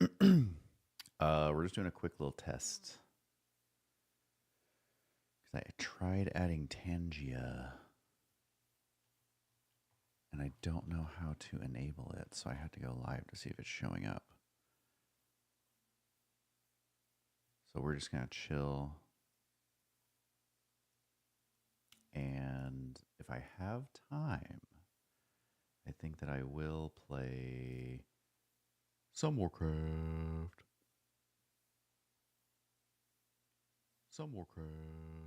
We're just doing a quick little test. Because I tried adding Tangia, and I don't know how to enable it, so I had to go live to see if it's showing up. So we're just going to chill. And if I have time, I think that I will play some Warcraft.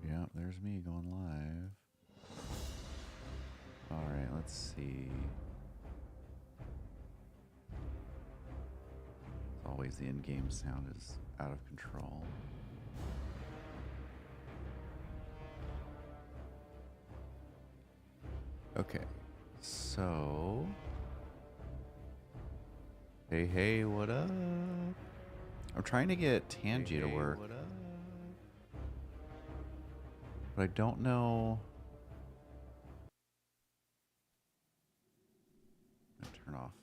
Yeah, there's me going live. All right, let's see. As always, the in-game sound is out of control. Okay, so... Hey, what up? I'm trying to get Tangia to work. What up? But I don't know... I'm gonna turn off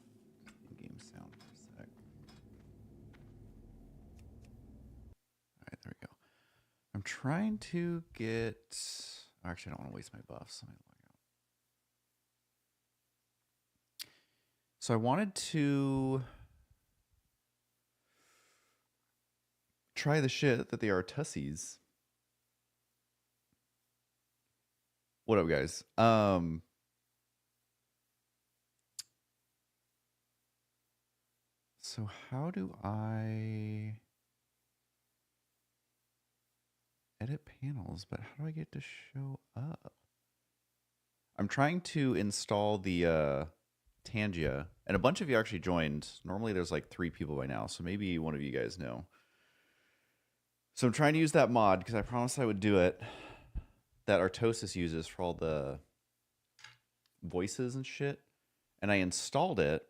in-game sound for a sec. Alright, there we go. I'm trying to get... Actually, I don't want to waste my buffs. Let me log out. So I wanted to try the shit that they are tussies. What up, guys? So how do I edit panels? But how do I get to show up? I'm trying to install the Tangia, and a bunch of you actually joined. Normally there's like 3 people by now, so maybe one of you guys know. So I'm trying to use that mod because I promised I would do it. That Artosis uses for all the voices and shit. And I installed it.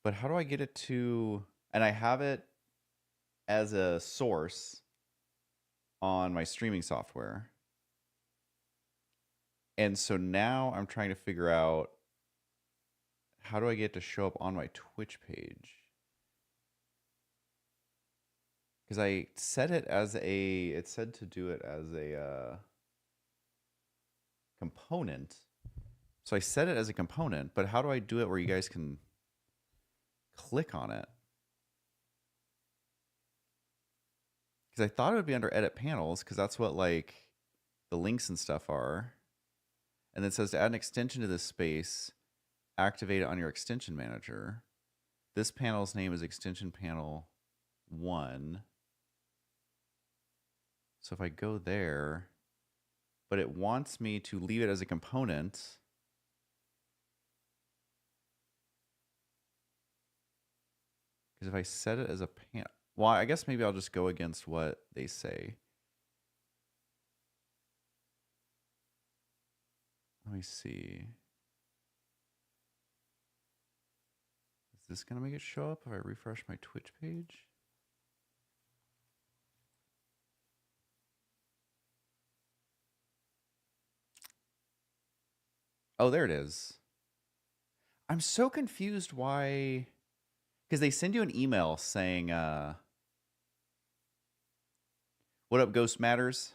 But how do I get it to... And I have it as a source on my streaming software. And so now I'm trying to figure out how do I get it to show up on my Twitch page? Because I set it as a... It said to do it as a component. So I set it as a component, but how do I do it where you guys can click on it? Because I thought it would be under edit panels, because that's what like the links and stuff are. And then it says to add an extension to this space, activate it on your extension manager. This panel's name is extension panel 1. So if I go there, but it wants me to leave it as a component. Because if I set it as a panel, well, I guess maybe I'll just go against what they say. Let me see. Is this going to make it show up if I refresh my Twitch page? Oh, there it is. I'm so confused why... Because they send you an email saying, what up, Ghost Matters?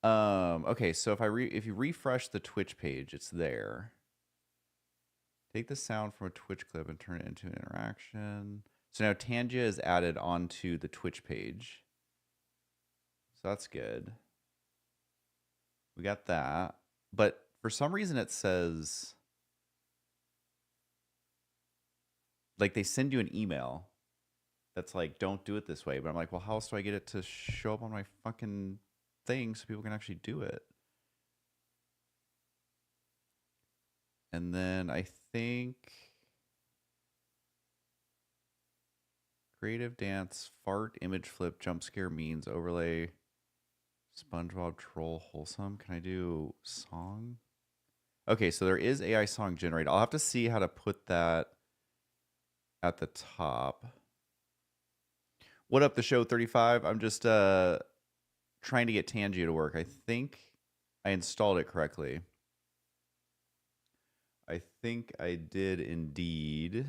Okay, so if you refresh the Twitch page, it's there. Take the sound from a Twitch clip and turn it into an interaction. So now Tangia is added onto the Twitch page. So that's good. We got that. But for some reason it says... Like they send you an email that's like, don't do it this way. But I'm like, well, how else do I get it to show up on my fucking thing so people can actually do it? And then I think creative dance, fart, image flip, jump scare, means, overlay, SpongeBob, troll, wholesome. Can I do song? Okay, so there is AI song generated. I'll have to see how to put that at the top. What up, the show 35? I'm just trying to get Tangia to work. I think I installed it correctly. I think I did indeed.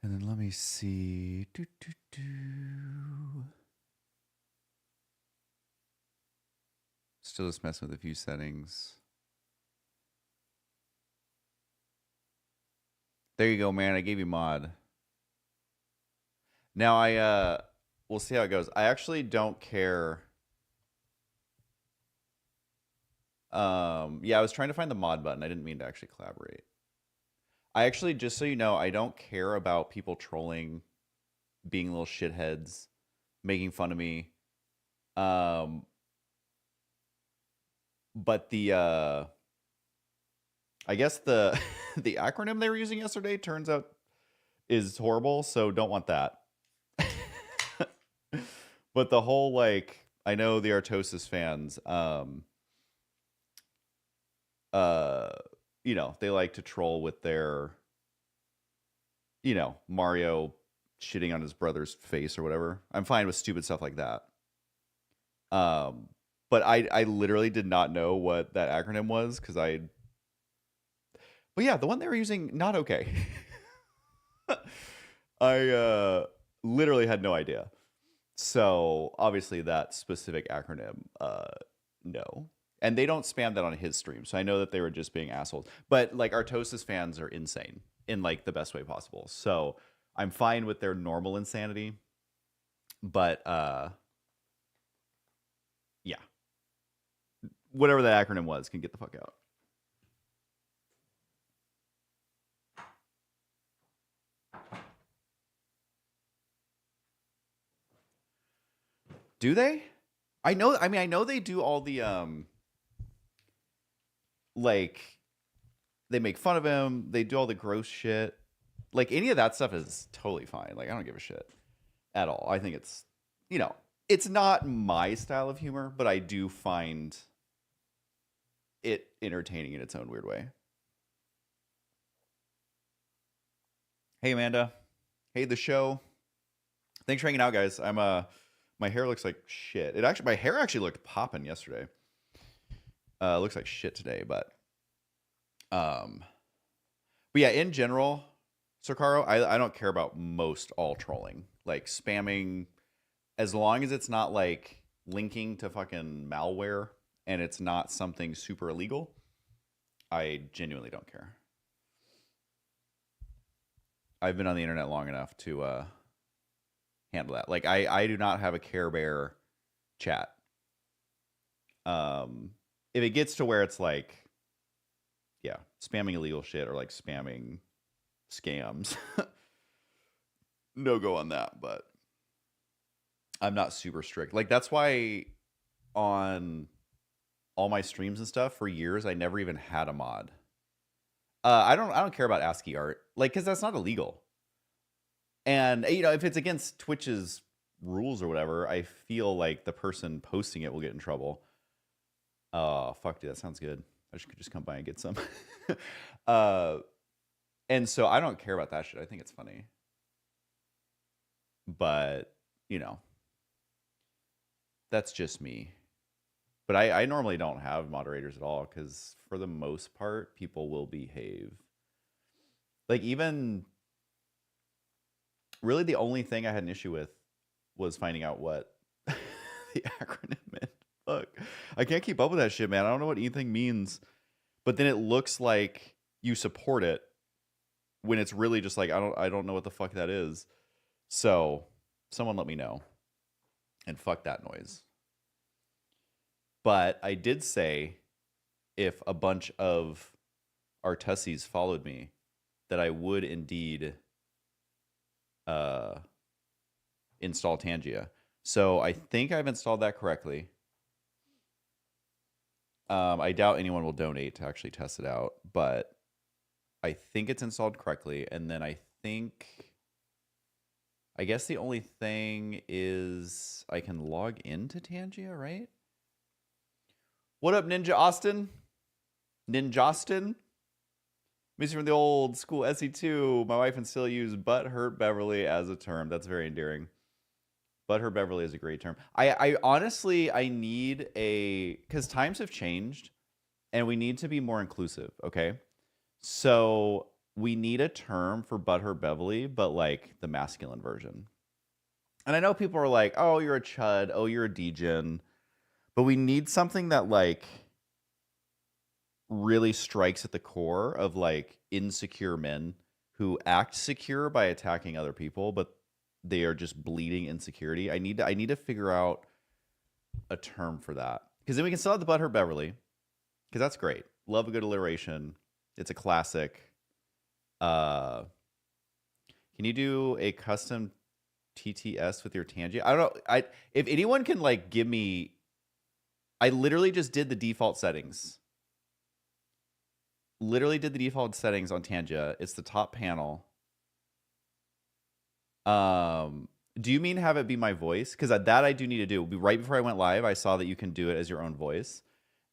And then let me see. Still just messing with a few settings. There you go, man. I gave you mod. Now we'll see how it goes. I actually don't care. Yeah, I was trying to find the mod button. I didn't mean to actually collaborate. I actually, just so you know, I don't care about people trolling, being little shitheads, making fun of me. But I guess the the acronym they were using yesterday turns out is horrible, so don't want that. But the whole, like, I know the Artosis fans, you know, they like to troll with their, you know, Mario shitting on his brother's face or whatever. I'm fine with stupid stuff like that. But I literally did not know what that acronym was because but yeah, the one they were using, not okay. I literally had no idea. So obviously that specific acronym, no. And they don't spam that on his stream, so I know that they were just being assholes. But like Artosis fans are insane in like the best way possible. So I'm fine with their normal insanity. But yeah. Whatever that acronym was can get the fuck out. Do they? I know, I mean, I know they do all the like they make fun of him, they do all the gross shit. Like any of that stuff is totally fine. Like I don't give a shit at all. I think it's, you know, it's not my style of humor, but I do find it entertaining in its own weird way. Hey Amanda. Hey the show. Thanks for hanging out, guys. My hair looks like shit. My hair actually looked popping yesterday. Looks like shit today, um but yeah, in general, Socaro, I don't care about most all trolling. Like spamming, as long as it's not like linking to fucking malware and it's not something super illegal, I genuinely don't care. I've been on the internet long enough to handle that. Like I do not have a Care Bear chat. If it gets to where it's like, yeah, spamming illegal shit or like spamming scams, no go on that. But I'm not super strict. Like that's why on all my streams and stuff for years I never even had a mod. I don't care about ASCII art, like, because that's not illegal. And you know, if it's against Twitch's rules or whatever, I feel like the person posting it will get in trouble. Oh fuck, dude, that sounds good. I could just come by and get some. uh, and so I don't care about that shit. I think it's funny, but you know, that's just me. But I normally don't have moderators at all because for the most part, people will behave. Like even really the only thing I had an issue with was finding out what the acronym meant. Fuck. I can't keep up with that shit, man. I don't know what anything means. But then it looks like you support it when it's really just like I don't know what the fuck that is. So someone let me know. And fuck that noise. But I did say if a bunch of Artussies followed me, that I would indeed install Tangia. So I think I've installed that correctly. I doubt anyone will donate to actually test it out, but I think it's installed correctly. And then I guess the only thing is I can log into Tangia, right? What up, Ninja Austin? Ninja Austin? Miss you from the old school SE2. My wife and still use Butthurt Beverly as a term. That's very endearing. Butthurt Beverly is a great term. I honestly, I need because times have changed and we need to be more inclusive, okay? So we need a term for Butthurt Beverly, but like the masculine version. And I know people are like, "Oh, you're a chud. Oh, you're a degen." But we need something that like really strikes at the core of like insecure men who act secure by attacking other people, but they are just bleeding insecurity. I need to figure out a term for that. Because then we can still have the Butthurt Beverly, because that's great. Love a good alliteration. It's a classic. Uh can you do a custom TTS with your Tangia? I don't know. If anyone can like give me, I literally just did the default settings. Literally did the default settings on Tangia. It's the top panel. Do you mean have it be my voice? Because that I do need to do. Right before I went live, I saw that you can do it as your own voice,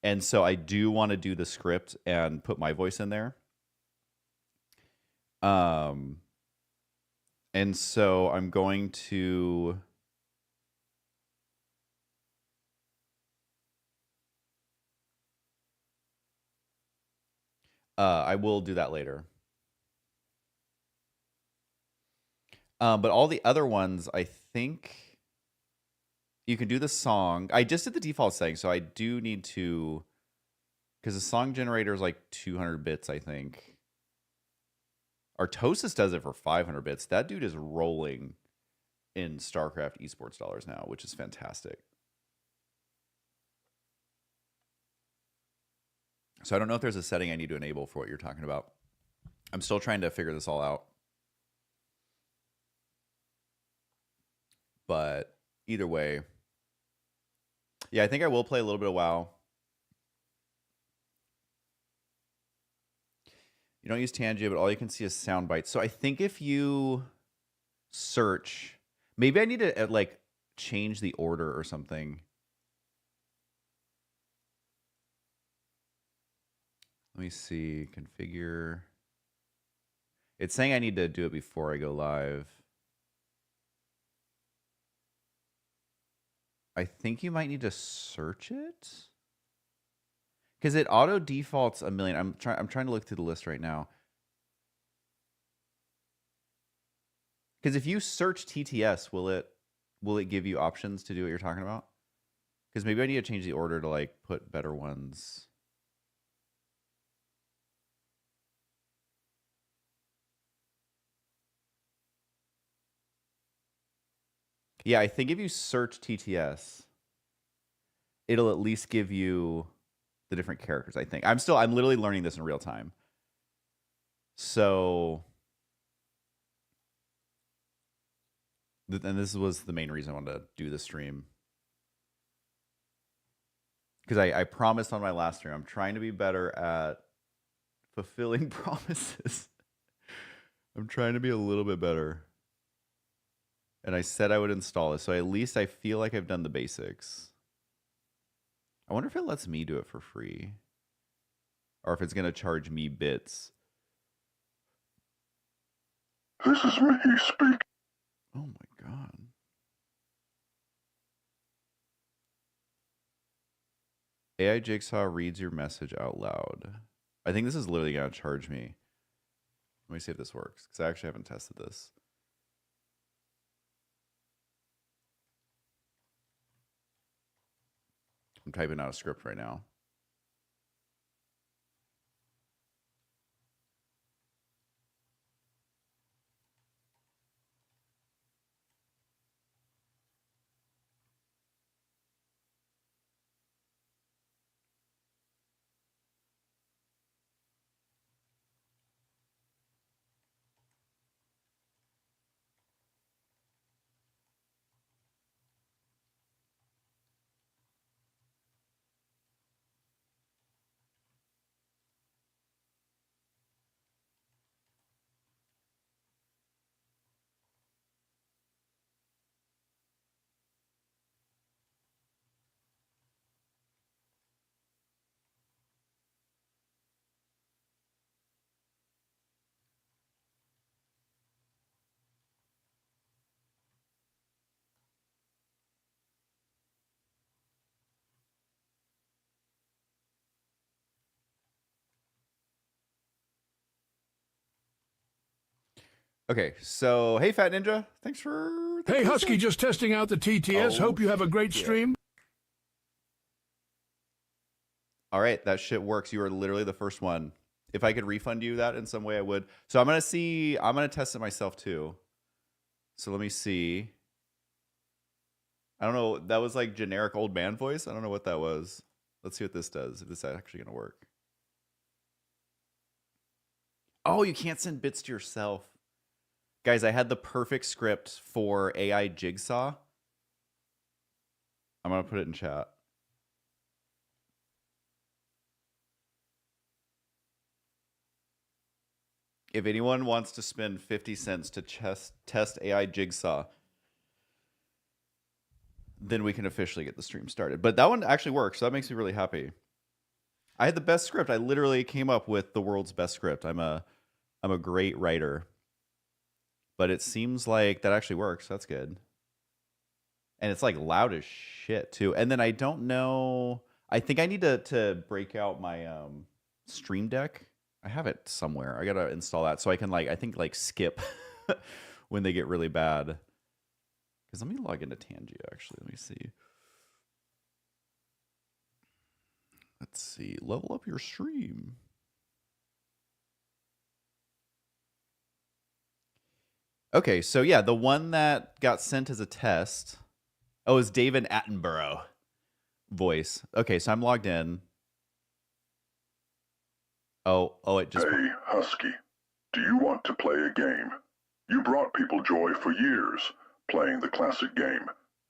and so I do want to do the script and put my voice in there. Um, and so I'm going to. I will do that later. But all the other ones, I think you can do the song. I just did the default setting, so I do need to, because the song generator is like 200 bits, I think. Artosis does it for 500 bits. That dude is rolling in StarCraft esports dollars now, which is fantastic. So I don't know if there's a setting I need to enable for what you're talking about. I'm still trying to figure this all out. But either way, yeah, I think I will play a little bit of WoW. You don't use Tangia, but all you can see is sound bites. So I think if you search, maybe I need to like change the order or something. Let me see. Configure. It's saying I need to do it before I go live. I think you might need to search it, because it auto defaults a million. I'm trying to look through the list right now. Because if you search TTS, will it give you options to do what you're talking about? Because maybe I need to change the order to like put better ones. Yeah, I think if you search TTS, it'll at least give you the different characters, I think. I'm literally learning this in real time. So, and this was the main reason I wanted to do the stream. Because I promised on my last stream, I'm trying to be better at fulfilling promises. I'm trying to be a little bit better. And I said I would install it, so at least I feel like I've done the basics. I wonder if it lets me do it for free, or if it's going to charge me bits. This is me speaking. Oh my god. AI Jigsaw reads your message out loud. I think this is literally going to charge me. Let me see if this works, because I actually haven't tested this. I'm typing out a script right now. Okay, so hey, Fat Ninja, thanks for the Hey, Husky, sub. just testing out the TTS. Oh, Hope you have a great shit. stream. All right, that shit works. You are literally the first one. If I could refund you that in some way, I would. So I'm gonna test it myself too. So let me see. I don't know. That was like generic old man voice. I don't know what that was. Let's see what this does. If this is actually gonna work. Oh, you can't send bits to yourself. Guys, I had the perfect script for AI Jigsaw. I'm gonna put it in chat. If anyone wants to spend 50 cents to test AI Jigsaw, then we can officially get the stream started. But that one actually works, so that makes me really happy. I had the best script. I literally came up with the world's best script. I'm a great writer. But it seems like that actually works. That's good. And it's like loud as shit too. And then I don't know. I think I need to break out my Stream Deck. I have it somewhere. I gotta install that so I can I think skip when they get really bad. Because let me log into Tangia actually. Let me see. Let's see. Level up your stream. Okay, so yeah, the one that got sent as a test. Oh, is David Attenborough voice. Okay, so I'm logged in. Oh, it just. Hey, Husky, do you want to play a game? You brought people joy for years, playing the classic game,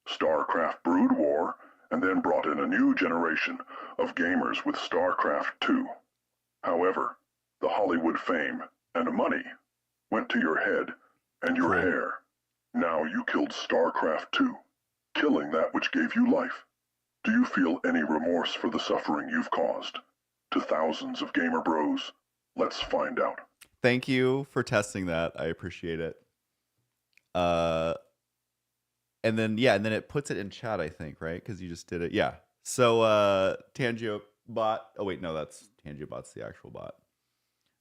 StarCraft Brood War, and then brought in a new generation of gamers with StarCraft 2. However, the Hollywood fame and money went to your head and your hair. Now you killed StarCraft 2, killing that which gave you life. Do you feel any remorse for the suffering you've caused? To thousands of gamer bros, let's find out. Thank you for testing that. I appreciate it. And then it puts it in chat, I think, right? Because you just did it. Yeah. So Tangia bot. Oh wait, no, that's Tangia bot's the actual bot.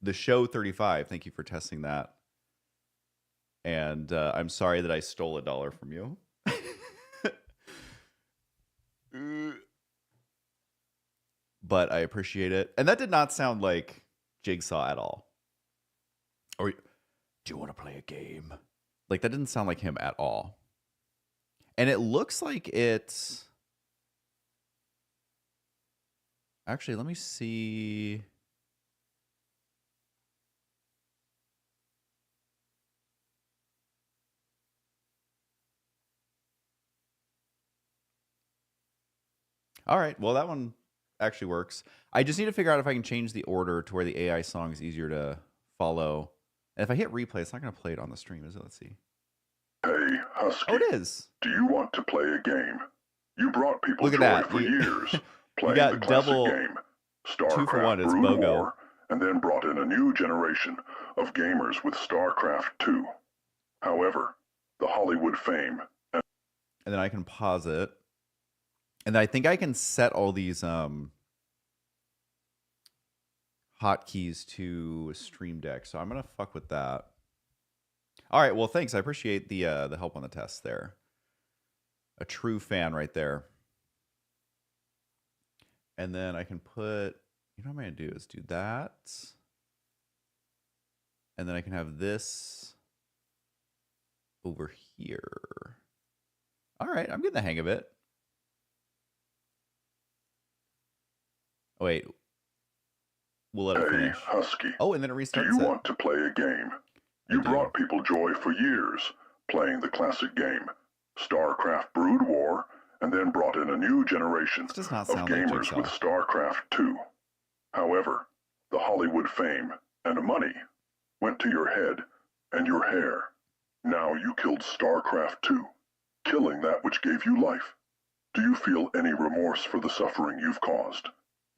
The show 35. Thank you for testing that. And I'm sorry that I stole $1 from you. But I appreciate it. And that did not sound like Jigsaw at all. Or do you want to play a game? Like that didn't sound like him at all. And it looks like it's actually, let me see. All right. Well, that one actually works. I just need to figure out if I can change the order to where the AI song is easier to follow. And if I hit replay, it's not going to play it on the stream, is it? Let's see. Hey, Husky. Oh, it is. Do you want to play a game? You brought people Look at joy that. for years, playing got the classic double game, 2 for 1. StarCraft It's Brood BOGO. War, and then brought in a new generation of gamers with StarCraft 2. However, the Hollywood fame and then I can pause it. And then I think I can set all these hotkeys to Stream Deck. So I'm going to fuck with that. All right, well, thanks. I appreciate the help on the test there. A true fan right there. And then I can put, you know what I'm going to do is do that. And then I can have this over here. All right, I'm getting the hang of it. Oh, wait. We'll let it finish. Hey, Husky. Oh, and then it restarts. Do you want to play a game? You brought people joy for years, playing the classic game, StarCraft Brood War, and then brought in a new generation of gamers with StarCraft 2. However, the Hollywood fame and money went to your head and your hair. Now you killed StarCraft 2, killing that which gave you life. Do you feel any remorse for the suffering you've caused?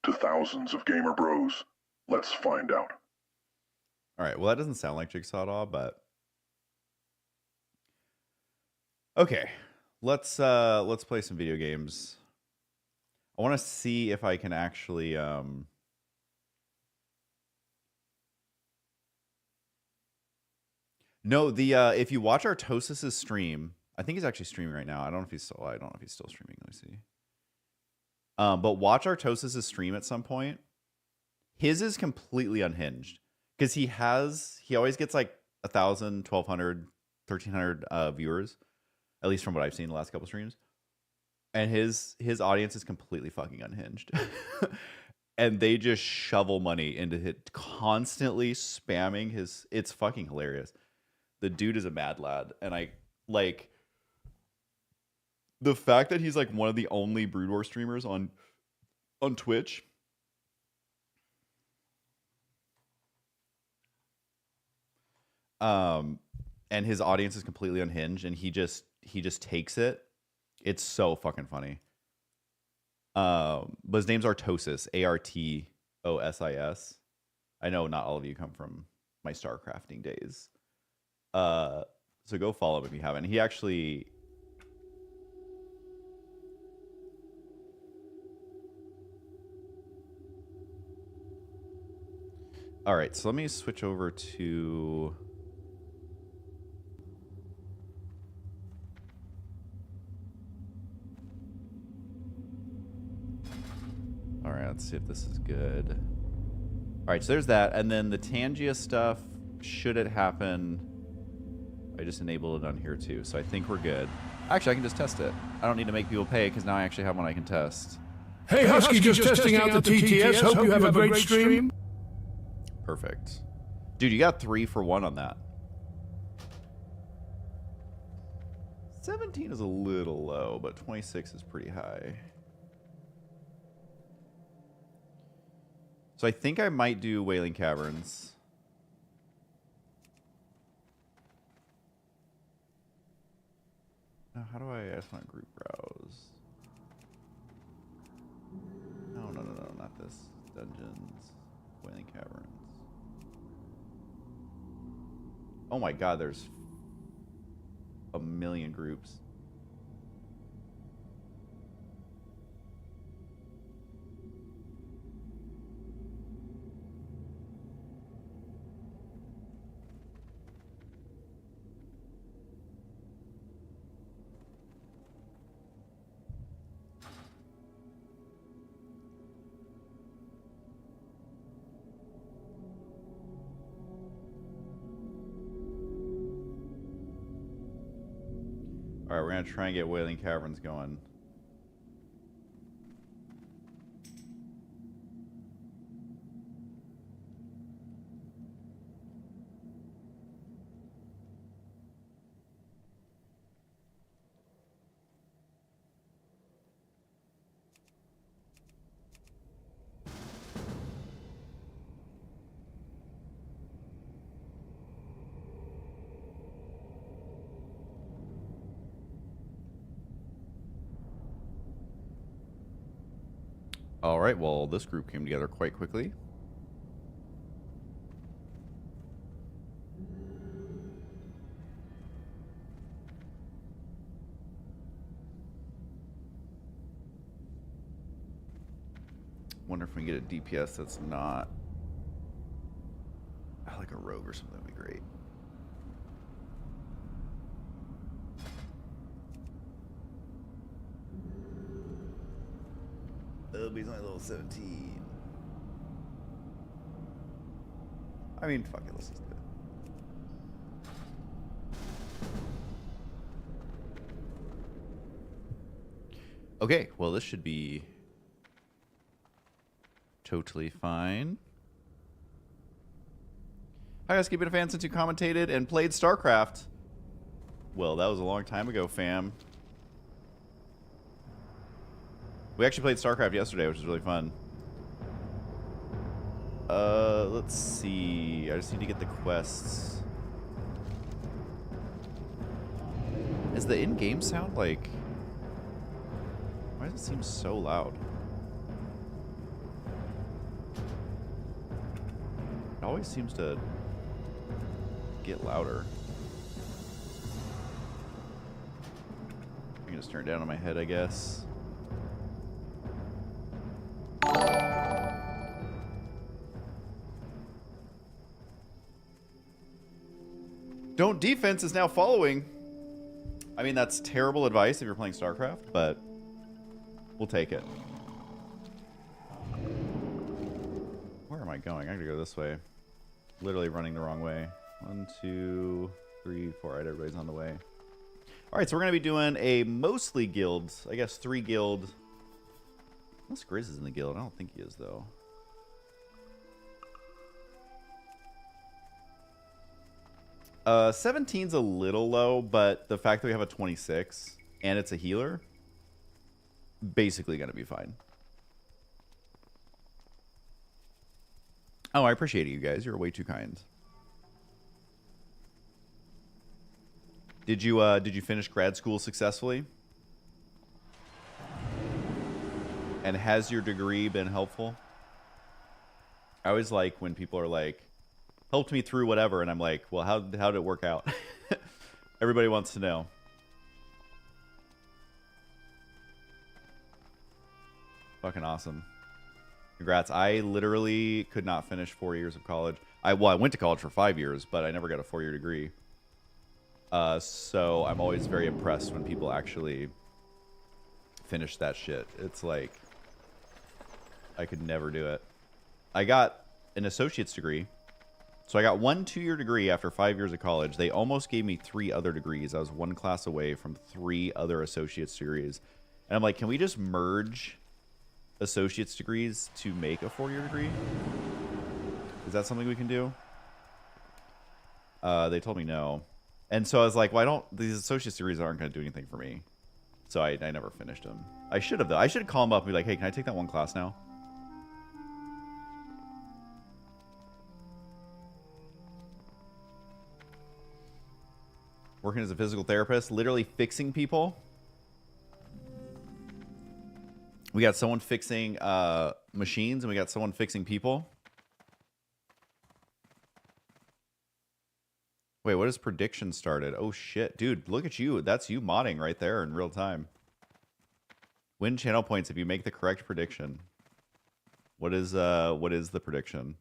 To thousands of gamer bros, let's find out. All right, well, that doesn't sound like Jigsaw at all, but okay. Let's play some video games. I want to see if I can actually No, the if you watch Artosis's stream, I think he's actually streaming right now. I don't know if he's still streaming. Let me see. But watch Artosis's stream at some point. His is completely unhinged because he always gets like 1,000, 1,200, 1,300 viewers, at least from what I've seen in the last couple streams. And his audience is completely fucking unhinged. And they just shovel money into it, constantly spamming his. It's fucking hilarious. The dude is a mad lad, and I like the fact that he's like one of the only Brood War streamers on Twitch. And his audience is completely unhinged, and he just takes it. It's so fucking funny. But his name's Artosis, Artosis. I know not all of you come from my StarCrafting days. So go follow him if you haven't. He actually... All right, so let me switch over to... All right, let's see if this is good. All right, so there's that. And then the Tangia stuff, should it happen, I just enabled it on here too. So I think we're good. Actually, I can just test it. I don't need to make people pay because now I actually have one I can test. Hey, Husky, just testing out the TTS. Hope you have a great stream. Perfect. Dude, you got 3 for 1 on that. 17 is a little low, but 26 is pretty high. So I think I might do Wailing Caverns. Now, how do I just want to group browse? No, not this. Dungeons. Wailing Caverns. Oh my god, there's a million groups. All right, we're going to try and get Wailing Caverns going. All right, well, this group came together quite quickly. Wonder if we can get a DPS that's not... like a rogue or something would be great. Oh, but he's only level 17. I mean, fuck it, let's just do it. Okay, well, this should be totally fine. Hi guys, keeping a fan since you commentated and played StarCraft. Well, that was a long time ago, fam. We actually played StarCraft yesterday, which was really fun. Let's see. I just need to get the quests. Is the in-game sound like... Why does it seem so loud? It always seems to get louder. I can just turn it down on my head, I guess. Don't defense is now following. I mean, that's terrible advice if you're playing StarCraft, but we'll take it. Where am I going? I gotta go this way. Literally running the wrong way. 1, 2, 3, 4. All right, everybody's on the way. All right, so we're gonna be doing a mostly guild, I guess 3 guild. Unless Grizz is in the guild. I don't think he is, though. Uh, 17's a little low, but the fact that we have a 26 and it's a healer, basically gonna be fine. Oh, I appreciate it, you guys. You're way too kind. Did you finish grad school successfully? And has your degree been helpful? I always like when people are like, helped me through whatever, and I'm like, well, how did it work out? Everybody wants to know. Fucking awesome. Congrats. I literally could not finish 4 years of college. I went to college for 5 years, but I never got a 4-year degree. So I'm always very impressed when people actually finish that shit. It's like, I could never do it. I got an associate's degree. So I got 1 2-year degree after 5 years of college. They almost gave me 3 other degrees. I was 1 class away from 3 other associate's degrees. And I'm like, can we just merge associate's degrees to make a 4-year degree? Is that something we can do? They told me no. And so I was like, well, these associate's degrees aren't going to do anything for me. So I never finished them. I should have, though. I should call them up and be like, hey, can I take that 1 class now? Working as a physical therapist, literally fixing people. We got someone fixing machines, and we got someone fixing people. Wait, what is prediction started? Oh shit, dude, look at you. That's you modding right there in real time. Win channel points if you make the correct prediction. What is the prediction?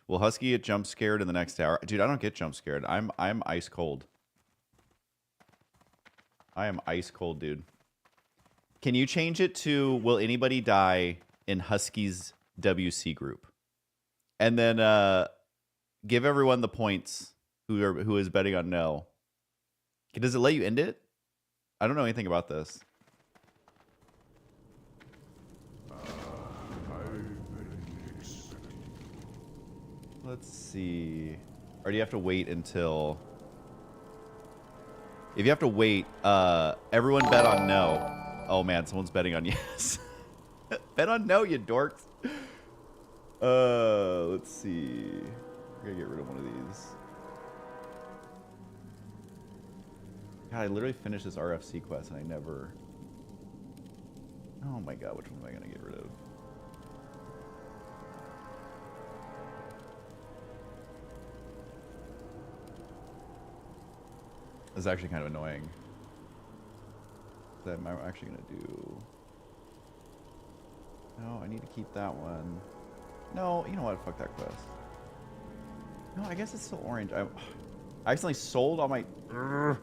Will Husky get jump scared in the next hour? Dude, I don't get jump scared. I'm ice cold. I am ice cold, dude. Can you change it to will anybody die in Husky's WC group? And then give everyone the points who is betting on no. Does it let you end it? I don't know anything about this. Let's see. Or do you have to wait until... If you have to wait, everyone bet on no. Oh man, someone's betting on yes. Bet on no, you dorks. Let's see. I gotta get rid of one of these. God, I literally finished this RFC quest and I never... Oh my god, which one am I gonna get rid of? This is actually kind of annoying. That I'm actually gonna do... No, I need to keep that one. No, you know what? Fuck that quest. No, I guess it's still orange. I accidentally sold all my... I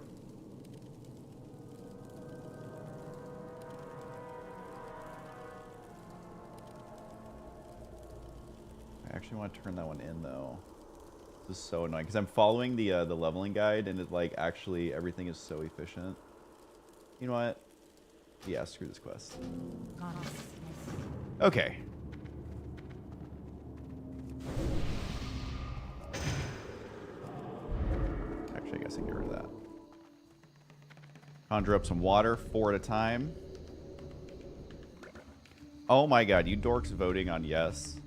actually want to turn that one in, though. This is so annoying, because I'm following the leveling guide, and it, like, actually, everything is so efficient. You know what? Yeah, screw this quest. Okay. Actually, I guess I can get rid of that. Conjure up some water, 4 at a time. Oh my god, you dorks voting on yes.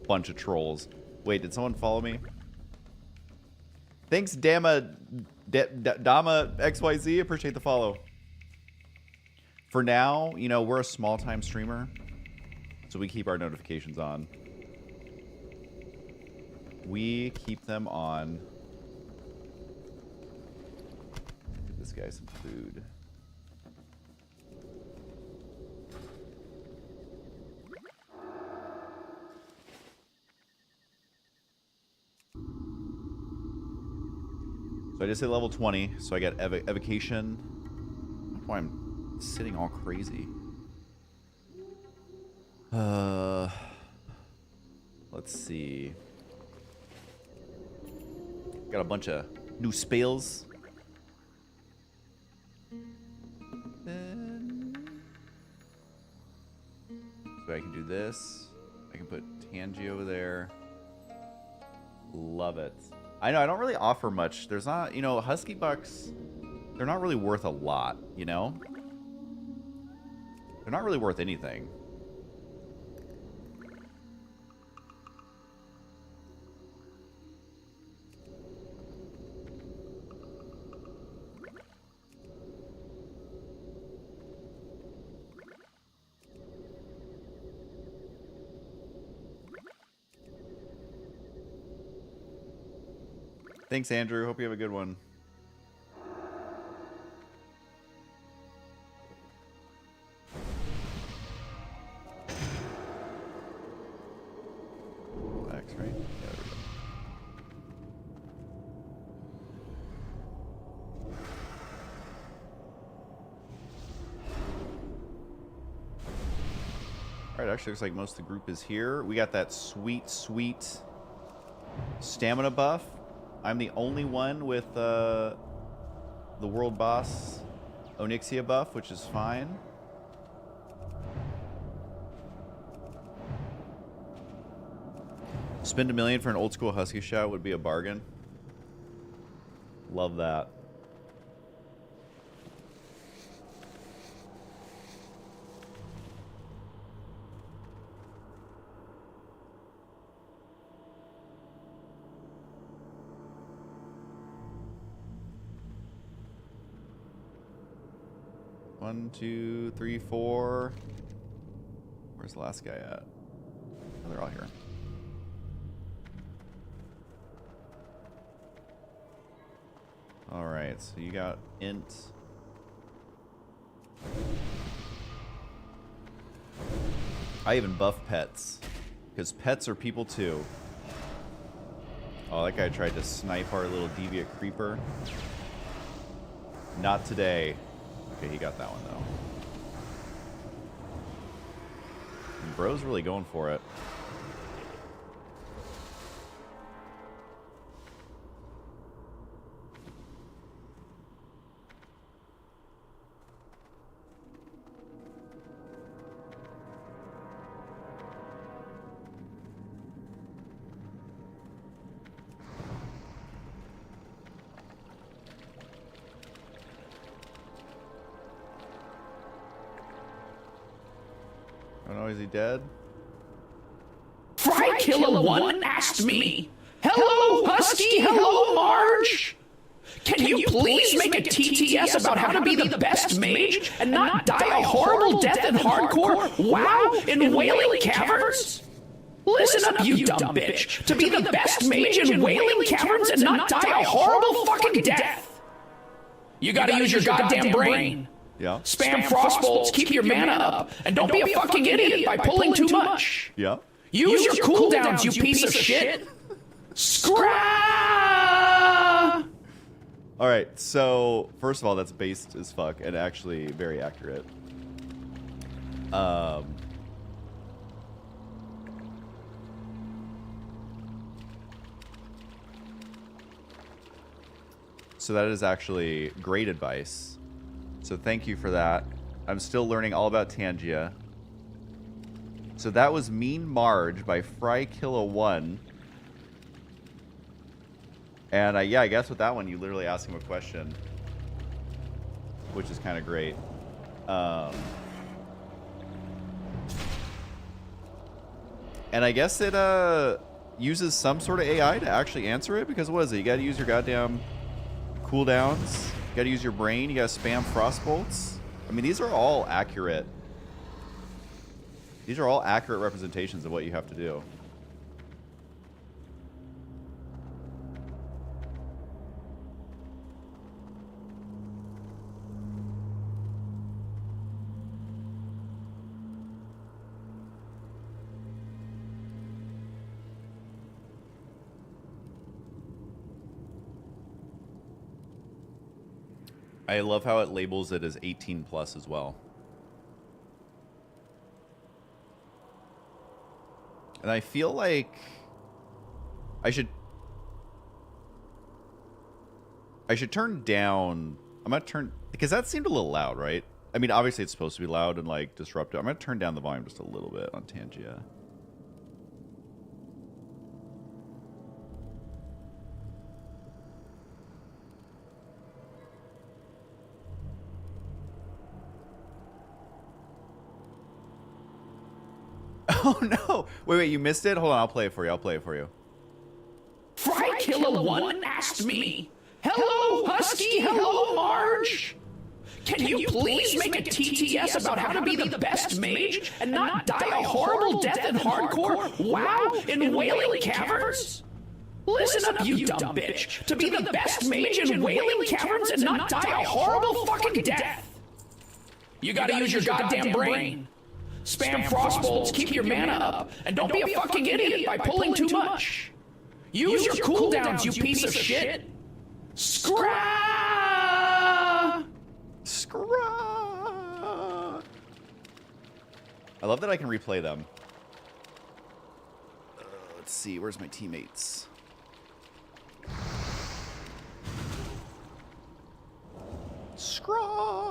Bunch of trolls. Wait, did someone follow me? Thanks, Dama XYZ. Appreciate the follow. For now, you know, we're a small-time streamer, so we keep our notifications on. We keep them on. Give this guy some food. So I just hit level 20, so I get evocation. I don't know why I'm sitting all crazy. Let's see. Got a bunch of new spells. So I can do this. I can put Tangia over there. Love it. I know I don't really offer much. There's not, you know, Husky Bucks, they're not really worth a lot, you know? They're not really worth anything. Thanks, Andrew. Hope you have a good one. X, right? Yeah, there we go. All right, actually looks like most of the group is here. We got that sweet, sweet stamina buff. I'm the only one with the world boss Onyxia buff, which is fine. Spend $1 million for an old school Husky shout would be a bargain. Love that. One, two, three, four. Where's the last guy at? Oh, they're all here. All right, so you got int. I even buff pets, because pets are people too. Oh, that guy tried to snipe our little deviant creeper. Not today. Okay, he got that one though. And bro's really going for it. Oh no, is he dead? Fry Killer 1 asked me, "Hello, Husky, hello, Marge. Can you please make a TTS about how to be the best mage and not die a horrible death in hardcore WoW in Wailing Caverns? Listen up, you dumb bitch. To be the best mage in Wailing Caverns and not die a horrible fucking death, you gotta use your goddamn brain. Yeah. Spam frostbolts, keep your mana up, and don't be a fucking idiot by pulling too much. Yeah. Use your cooldowns, you piece of shit. Scrap! All right, so first of all, that's based as fuck and actually very accurate. So that is actually great advice. So thank you for that. I'm still learning all about Tangia. So that was Mean Marge by Frykilla1. And yeah, I guess with that one, you literally ask him a question, which is kind of great. And I guess it uses some sort of AI to actually answer it, because what is it? You got to use your goddamn cooldowns. You got to use your brain. You got to spam frostbolts. I mean, these are all accurate. These are all accurate representations of what you have to do. I love how it labels it as 18 plus as well. And I feel like I should turn down. I'm gonna turn, because that seemed a little loud, right? I mean, obviously it's supposed to be loud and like disruptive. I'm gonna turn down the volume just a little bit on Tangia. Oh no! Wait, you missed it? Hold on, I'll play it for you. Fry Killer 1 asked me, "Hello, Husky, hello, Marge. Can you please make a TTS about how to be the best mage and not die a horrible death in hardcore WoW in Wailing Caverns? Listen up, you dumb bitch. To be the best mage in Wailing Caverns and not die a horrible fucking death. You gotta use your goddamn brain. Spam frostbolts, keep your mana up, and don't be a fucking idiot by pulling too much. Use your cooldowns, you piece of shit. Scrah! I love that I can replay them. Let's see, where's my teammates? Scraw!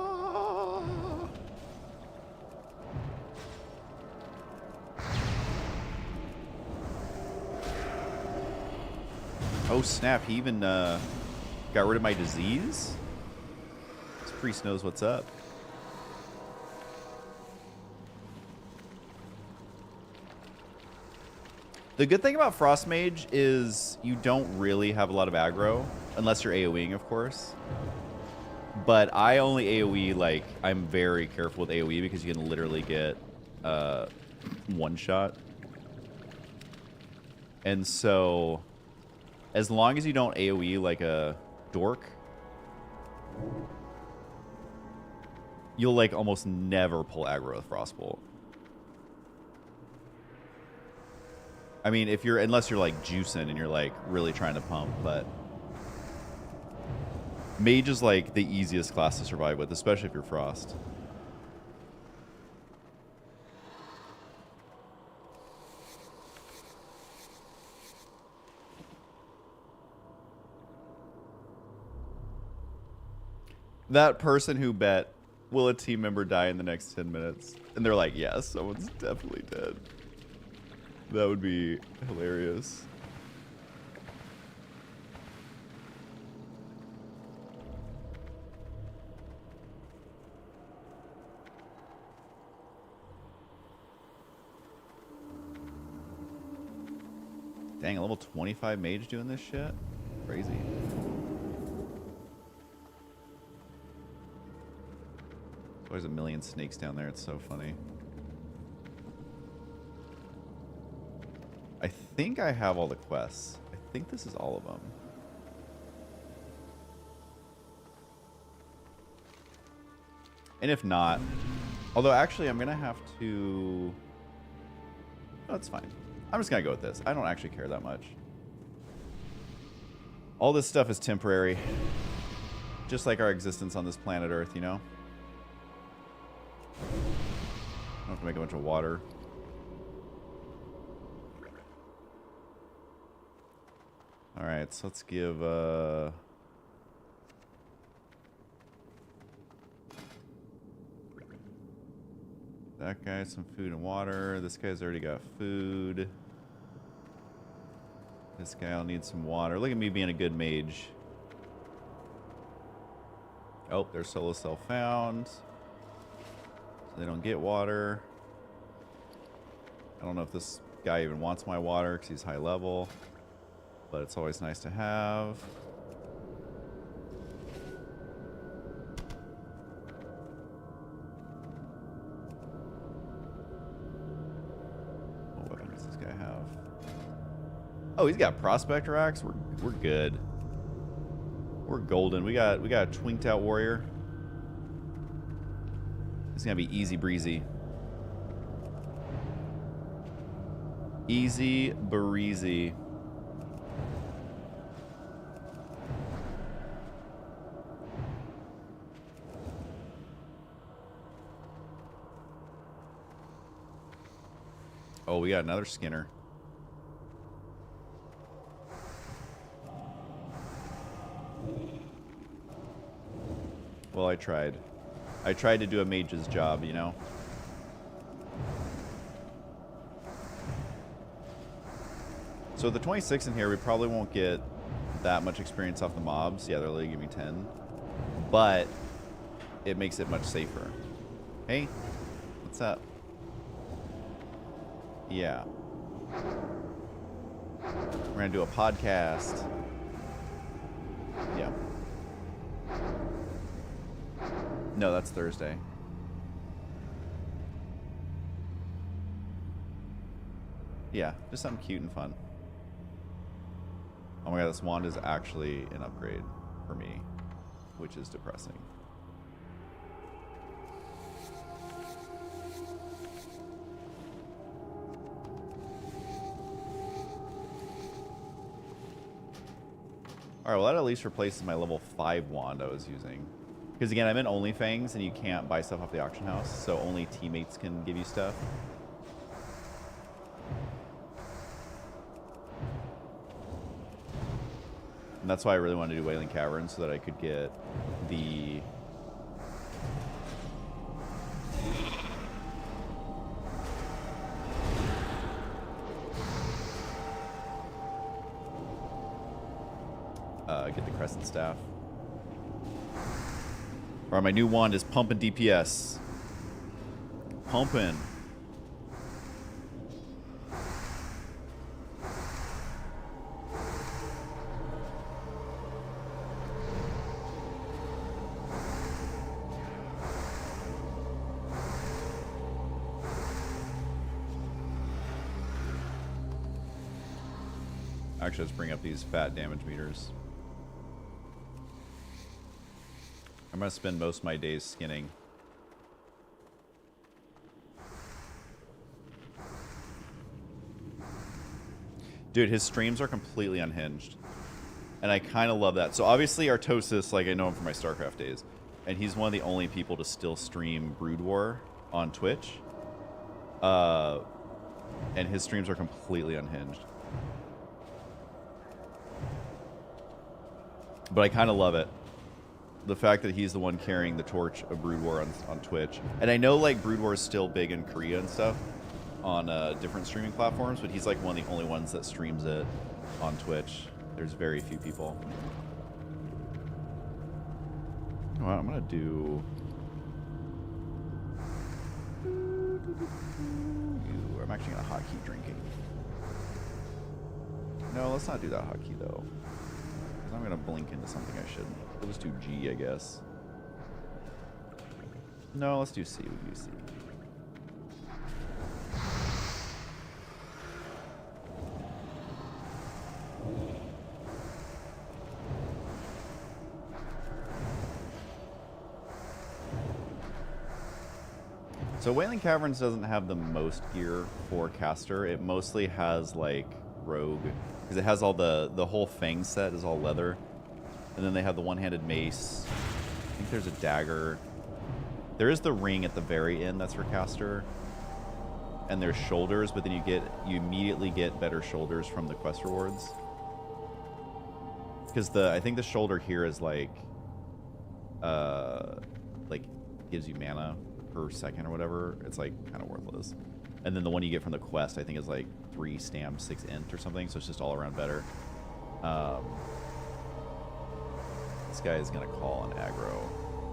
Oh snap, he even got rid of my disease? This priest knows what's up. The good thing about Frost Mage is you don't really have a lot of aggro, unless you're AoEing, of course. But I only AoE, like, I'm very careful with AoE because you can literally get one shot. And so, as long as you don't AoE like a dork, you'll, like, almost never pull aggro with Frostbolt. I mean, if you're, unless you're like juicing and you're like really trying to pump, but Mage is like the easiest class to survive with, especially if you're Frost. That person who bet, will a team member die in the next 10 minutes? And they're like, yes, someone's definitely dead. That would be hilarious. Dang, a level 25 mage doing this shit? Crazy. There's a million snakes down there. It's so funny. I think I have all the quests. I think this is all of them. And if not, although actually I'm going to have to... No, it's fine. I'm just going to go with this. I don't actually care that much. All this stuff is temporary. Just like our existence on this planet Earth, you know? I don't have to make a bunch of water. Alright, so let's give, that guy some food and water. This guy's already got food. This guy will need some water. Look at me being a good mage. Oh, their solo cell found. So they don't get water. I don't know if this guy even wants my water because he's high level. But it's always nice to have. What weapon does this guy have? Oh, he's got prospector axe. We're good. We're golden. We got a twinked out warrior. It's gonna be easy breezy. Easy breezy. Oh, we got another Skinner. Well, I tried. I tried to do a mage's job, you know? So the 26 in here, we probably won't get that much experience off the mobs. Yeah, they're only giving me 10. But it makes it much safer. Hey, what's up? Yeah. We're going to do a podcast. Yeah. No, that's Thursday. Yeah, just something cute and fun. Oh my god, this wand is actually an upgrade for me, which is depressing. Alright, well that at least replaces my level 5 wand I was using. Because again, I'm in OnlyFangs and you can't buy stuff off the auction house, so only teammates can give you stuff. And that's why I really wanted to do Wailing Caverns, so that I could get the... get the Crescent Staff. Alright, my new wand is pumping DPS. Pumping. Actually, let's bring up these fat damage meters. I'm going to spend most of my days skinning. Dude, his streams are completely unhinged. And I kind of love that. So obviously Artosis, like I know him from my StarCraft days. And he's one of the only people to still stream Brood War on Twitch. And his streams are completely unhinged. But I kind of love it. The fact that he's the one carrying the torch of Brood War on Twitch. And I know like Brood War is still big in Korea and stuff on different streaming platforms, but he's like one of the only ones that streams it on Twitch. There's very few people. Well, I'm gonna do... I'm actually gonna hotkey drinking. No, let's not do that hotkey though. I'm gonna blink into something I shouldn't. Let's do G, I guess. No, let's do C. We'll do C. So Wailing Caverns doesn't have the most gear for caster. It mostly has like rogue, because it has all the whole Fang set is all leather, and then they have the one-handed mace. I think there's a dagger. There is the ring at the very end that's for caster, and there's shoulders, but then you immediately get better shoulders from the quest rewards. Because I think the shoulder here is like gives you mana per second or whatever. It's like kind of worthless. And then the one you get from the quest, I think, is like 3 stam, 6 int or something. So it's just all around better. This guy is gonna call an aggro,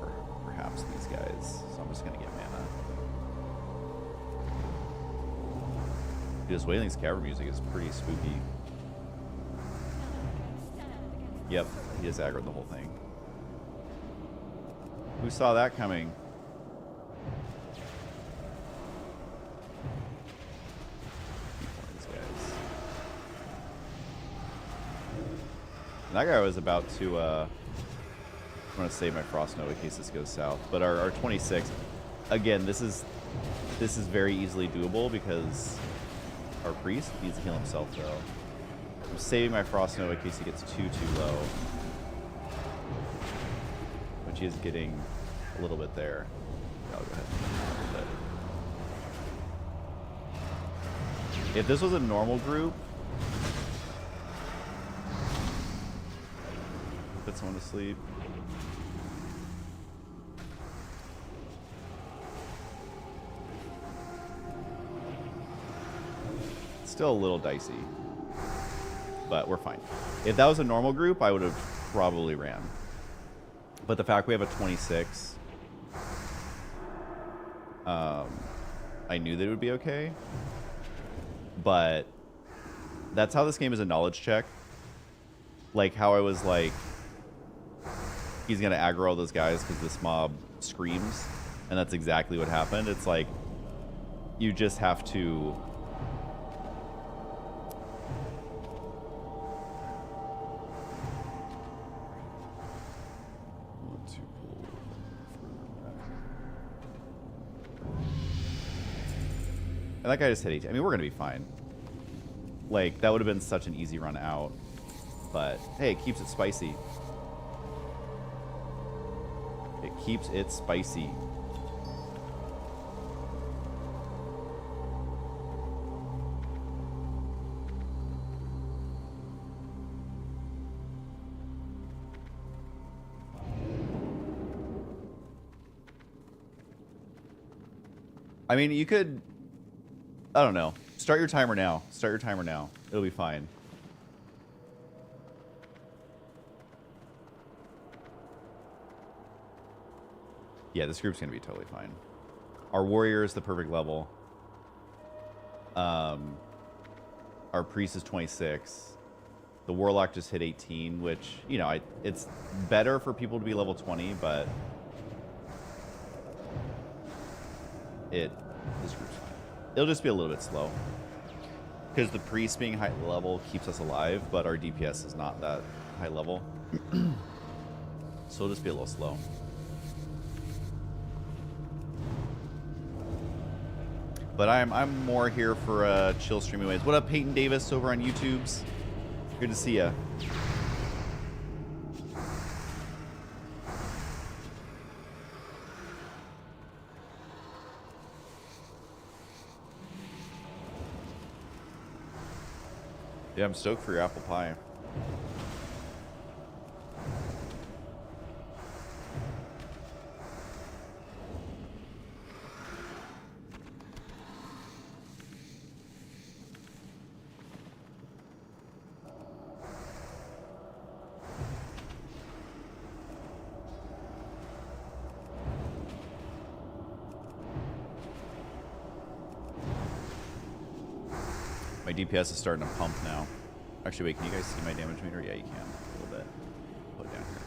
or perhaps these guys. So I'm just gonna get mana. Dude, this Wailing's Cavern music is pretty spooky. Yep, he just aggroed the whole thing. Who saw that coming? That guy was about to, I'm going to save my Frost Nova in case this goes south. But our 26, again, this is very easily doable because our priest needs to heal himself, though. I'm saving my Frost Nova in case he gets too low. Which he is getting a little bit there. I'll go ahead and If this was a normal group, put someone to sleep. It's still a little dicey, but we're fine. If that was a normal group, I would have probably ran. But the fact we have a 26, I knew that it would be okay. But that's how this game is a knowledge check. Like how I was like, he's going to aggro all those guys because this mob screams. And that's exactly what happened. It's like, you just have to... And that guy just hit 18. I mean, we're going to be fine. Like, that would have been such an easy run out. But, hey, it keeps it spicy. It keeps it spicy. I mean, you could... I don't know. Start your timer now. Start your timer now. It'll be fine. Yeah, this group's going to be totally fine. Our warrior is the perfect level. Our priest is 26. The warlock just hit 18, which, you know, it's better for people to be level 20, but this group's fine. It'll just be a little bit slow. Because the priest being high level keeps us alive, but our DPS is not that high level. So it'll just be a little slow. But I'm more here for chill streaming ways. What up, Peyton Davis over on YouTube's? Good to see ya. Yeah, I'm stoked for your apple pie. My DPS is starting to pump now. Actually, wait, can you guys see my damage meter? Yeah, you can. A little bit. Put it down here.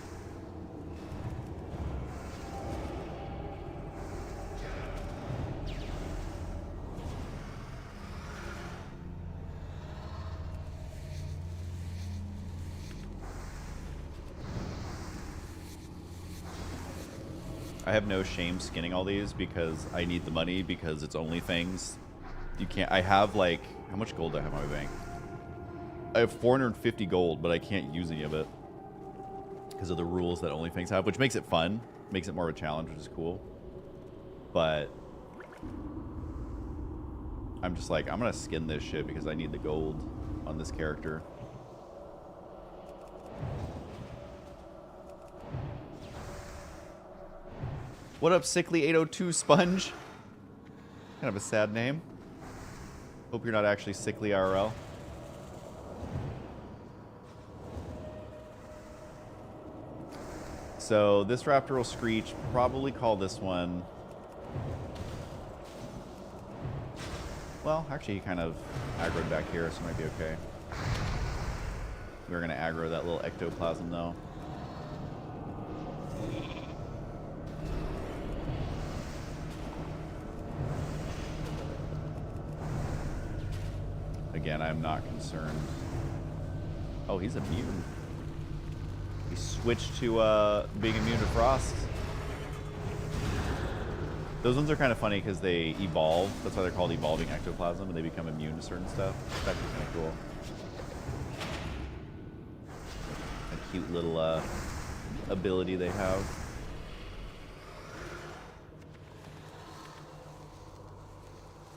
I have no shame skinning all these because I need the money because it's only things. You can't... I have, like... How much gold do I have in my bank? I have 450 gold, but I can't use any of it because of the rules that OnlyFans have, which makes it fun, makes it more of a challenge, which is cool. But I'm just like, I'm gonna skin this shit because I need the gold on this character. What up, Sickly 802 Sponge? Kind of a sad name. Hope you're not actually sickly IRL. So this raptor will screech. Probably call this one. Well, actually, he kind of aggroed back here, so it might be okay. We're gonna aggro that little ectoplasm though. Again, I'm not concerned. Oh, he's immune. He switched to being immune to frost. Those ones are kind of funny because they evolve. That's why they're called evolving ectoplasm, and they become immune to certain stuff. It's actually kind of cool. A cute little ability they have.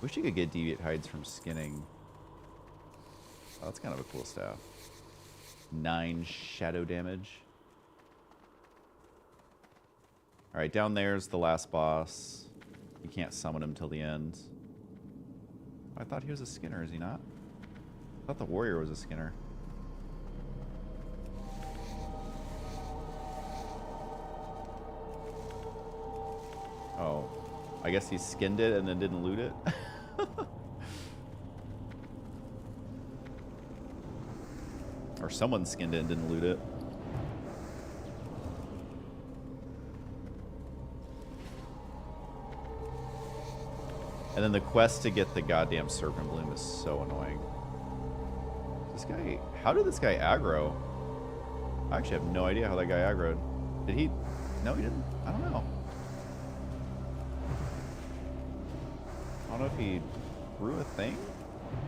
Wish you could get deviate hides from skinning. Oh, that's kind of a cool staff. 9 shadow damage. Alright, down there's the last boss. You can't summon him till the end. I thought he was a Skinner, is he not? I thought the warrior was a Skinner. Oh. I guess he skinned it and then didn't loot it? Or someone skinned it and didn't loot it. And then the quest to get the goddamn Serpent Bloom is so annoying. This guy... How did this guy aggro? I actually have no idea how that guy aggroed. Did he... No, he didn't. I don't know. I don't know if he threw a thing.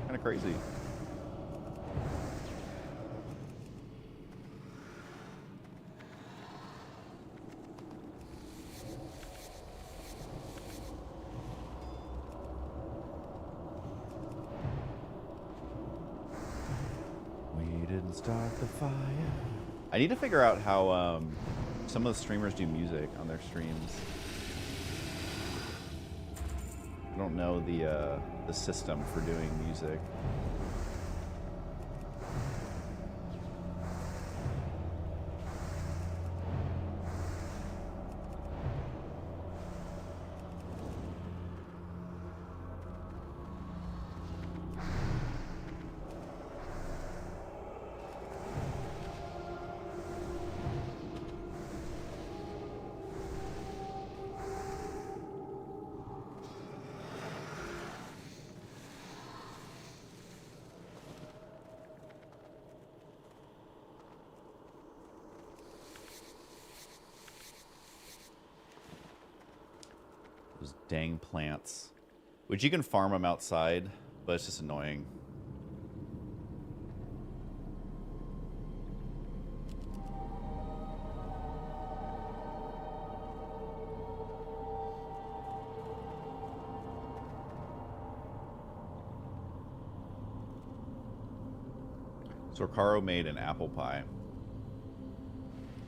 Kind of crazy. Start the fire. I need to figure out how some of the streamers do music on their streams. I don't know the system for doing music. Dang plants. Which you can farm them outside, but it's just annoying. So Ricaro made an apple pie.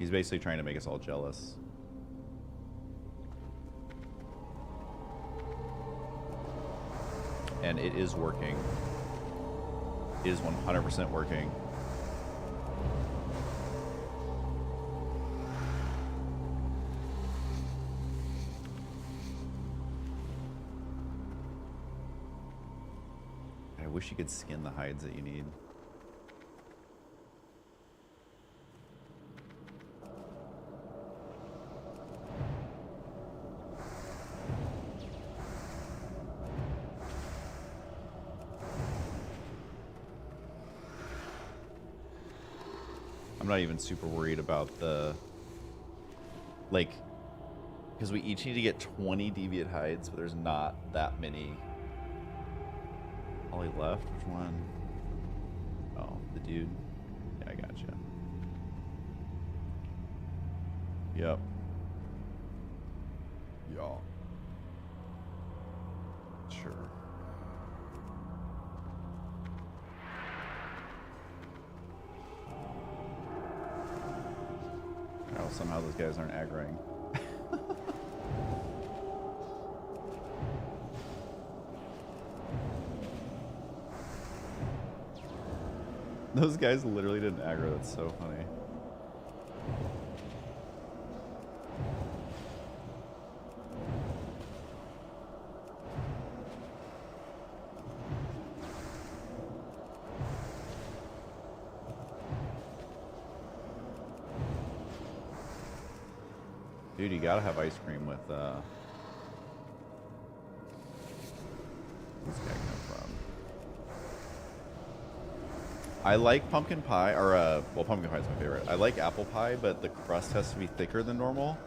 He's basically trying to make us all jealous. And it is working. It is 100% working. I wish you could skin the hides that you need. I'm not even super worried about the, like, because we each need to get 20 deviant hides, but there's not that many. All he left? Which one? Oh, the dude. Yeah, I gotcha. Yep. Y'all. Sure. Oh, somehow those guys aren't aggroing. Those guys literally didn't aggro. That's so funny. Dude, you gotta have ice cream with, where's this guy come from? I like pumpkin pie, or, well, pumpkin pie is my favorite. I like apple pie, but the crust has to be thicker than normal,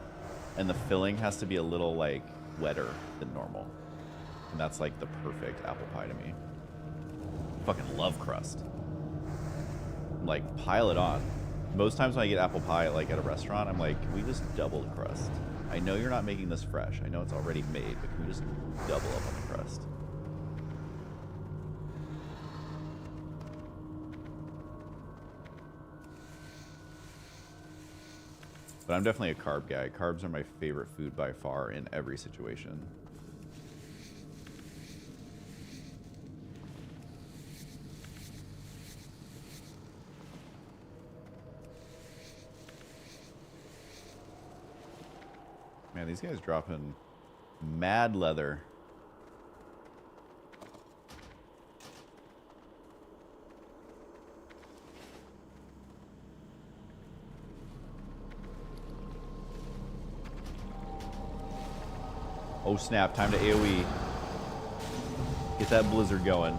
and the filling has to be a little, like, wetter than normal. And that's, like, the perfect apple pie to me. I fucking love crust. Like, pile it on. Most times when I get apple pie, like, at a restaurant, I'm like, can we just double the crust? I know you're not making this fresh. I know it's already made, but can we just double up on the crust? But I'm definitely a carb guy. Carbs are my favorite food by far in every situation. Man, these guys dropping mad leather. Oh snap, time to AoE. Get that blizzard going.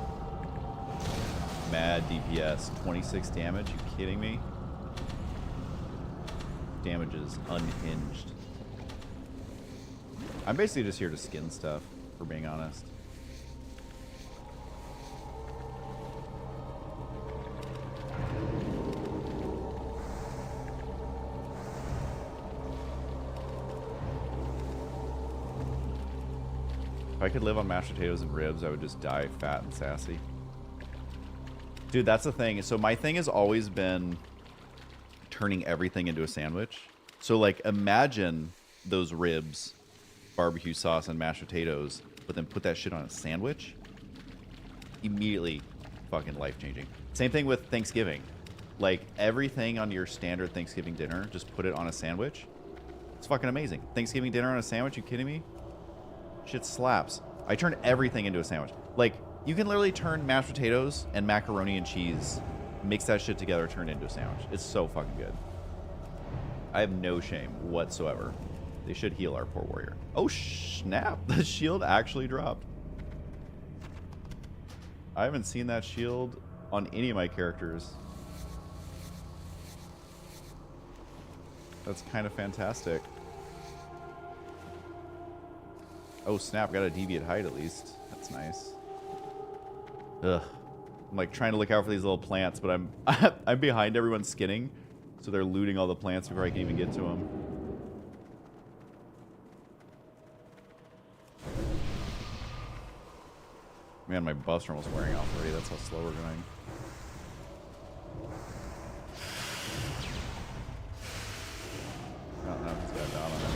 Mad DPS. 26 damage, you kidding me? Damage is unhinged. I'm basically just here to skin stuff, for being honest. If I could live on mashed potatoes and ribs, I would just die fat and sassy. Dude, that's the thing. So my thing has always been turning everything into a sandwich. So like imagine those ribs, barbecue sauce, and mashed potatoes, but then put that shit on a sandwich. Immediately fucking life-changing. Same thing with Thanksgiving. Like everything on your standard Thanksgiving dinner, just put it on a sandwich. It's fucking amazing. Thanksgiving dinner on a sandwich, you kidding me? Shit slaps. I turn everything into a sandwich. Like, you can literally turn mashed potatoes and macaroni and cheese, mix that shit together, turn it into a sandwich. It's so fucking good. I have no shame whatsoever. They should heal our poor warrior. Oh, snap. The shield actually dropped. I haven't seen that shield on any of my characters. That's kind of fantastic. Oh snap, got a deviate height at least. That's nice. Ugh. I'm like trying to look out for these little plants, but I'm I'm behind everyone skinning, so they're looting all the plants before I can even get to them. Man, my buffs are almost wearing off already. That's how slow we're going. I don't know if he's got a dot on him.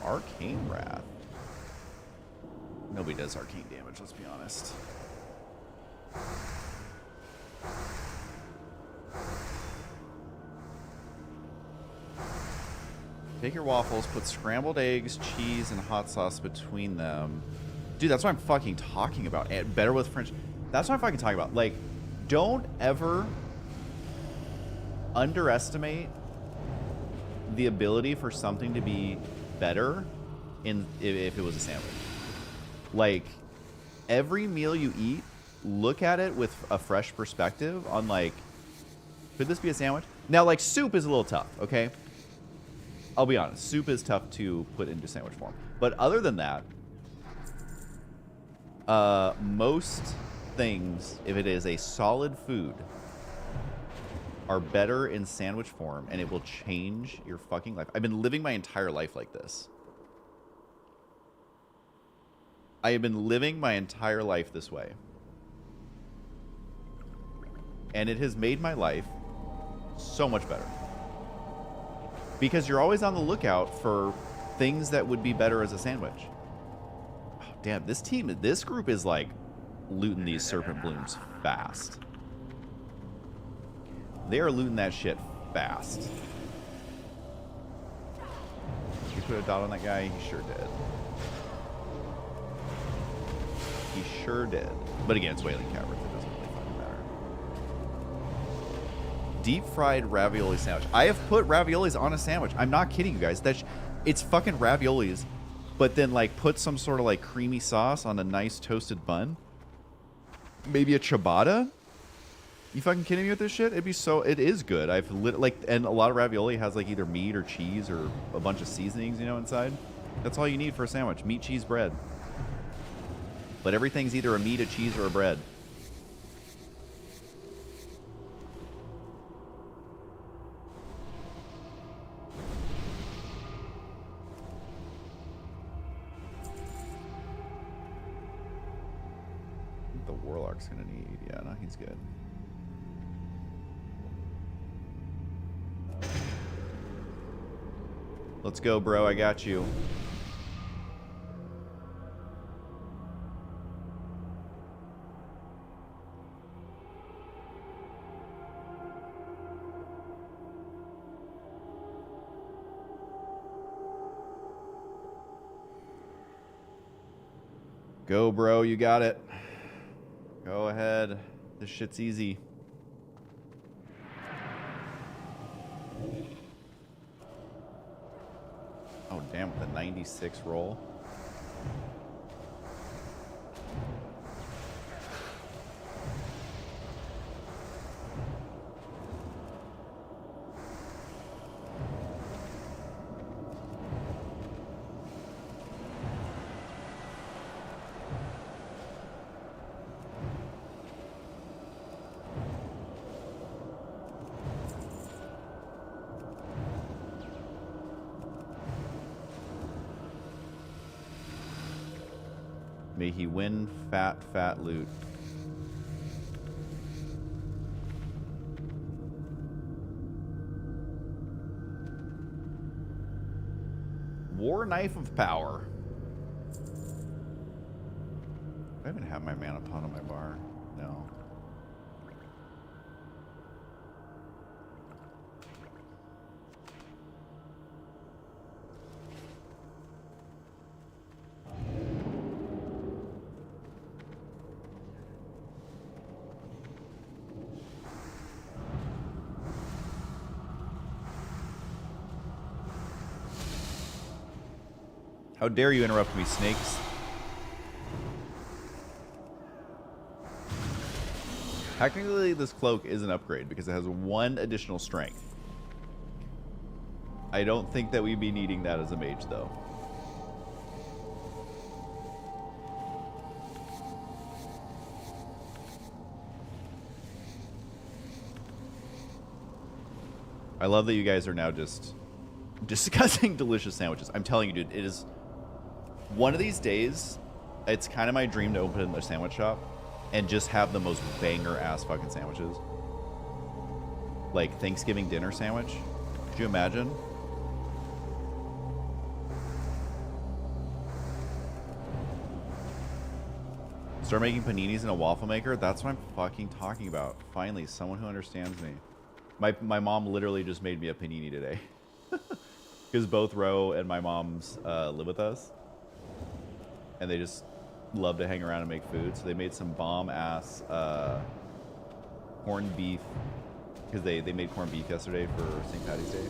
Arcane Wrath. Nobody does arcane damage, let's be honest. Take your waffles, put scrambled eggs, cheese, and hot sauce between them. Dude, that's what I'm fucking talking about. And better with French. That's what I'm fucking talking about. Like, don't ever underestimate the ability for something to be better if it was a sandwich. Like, every meal you eat, look at it with a fresh perspective on, like, could this be a sandwich? Now, like, soup is a little tough, okay? I'll be honest. Soup is tough to put into sandwich form. But other than that, most things, if it is a solid food, are better in sandwich form, and it will change your fucking life. I've been living my entire life like this. I have been living my entire life this way. And it has made my life so much better. Because you're always on the lookout for things that would be better as a sandwich. Oh, damn, this group is like looting these serpent blooms fast. They are looting that shit fast. Did you put a dot on that guy? He sure did. He sure did. But again, it's Wailing Caverns. It doesn't really fucking matter. Deep fried ravioli sandwich. I have put raviolis on a sandwich. I'm not kidding you guys. It's fucking raviolis, but then like put some sort of like creamy sauce on a nice toasted bun. Maybe a ciabatta. You fucking kidding me with this shit? It is good. And a lot of ravioli has like either meat or cheese or a bunch of seasonings, you know, inside. That's all you need for a sandwich. Meat, cheese, bread. But everything's either a meat, a cheese, or a bread. think the Warlock's gonna need. Yeah, no, he's good. Let's go, bro. I got you. Go, bro. You got it. Go ahead. This shit's easy. Oh, damn. With the 96 roll. May he win fat, fat loot. War Knife of Power. Do I even have my mana pot on my bar? No. How dare you interrupt me, snakes? Technically, this cloak is an upgrade because it has 1 additional strength. I don't think that we'd be needing that as a mage, though. I love that you guys are now just discussing delicious sandwiches. I'm telling you, dude, it is... One of these days, it's kind of my dream to open a sandwich shop and just have the most banger-ass fucking sandwiches. Like Thanksgiving dinner sandwich. Could you imagine? Start making paninis in a waffle maker? That's what I'm fucking talking about. Finally, someone who understands me. My mom literally just made me a panini today. Because both Ro and my moms live with us. And they just love to hang around and make food. So they made some bomb-ass corned beef. Because they made corned beef yesterday for St. Patty's Day.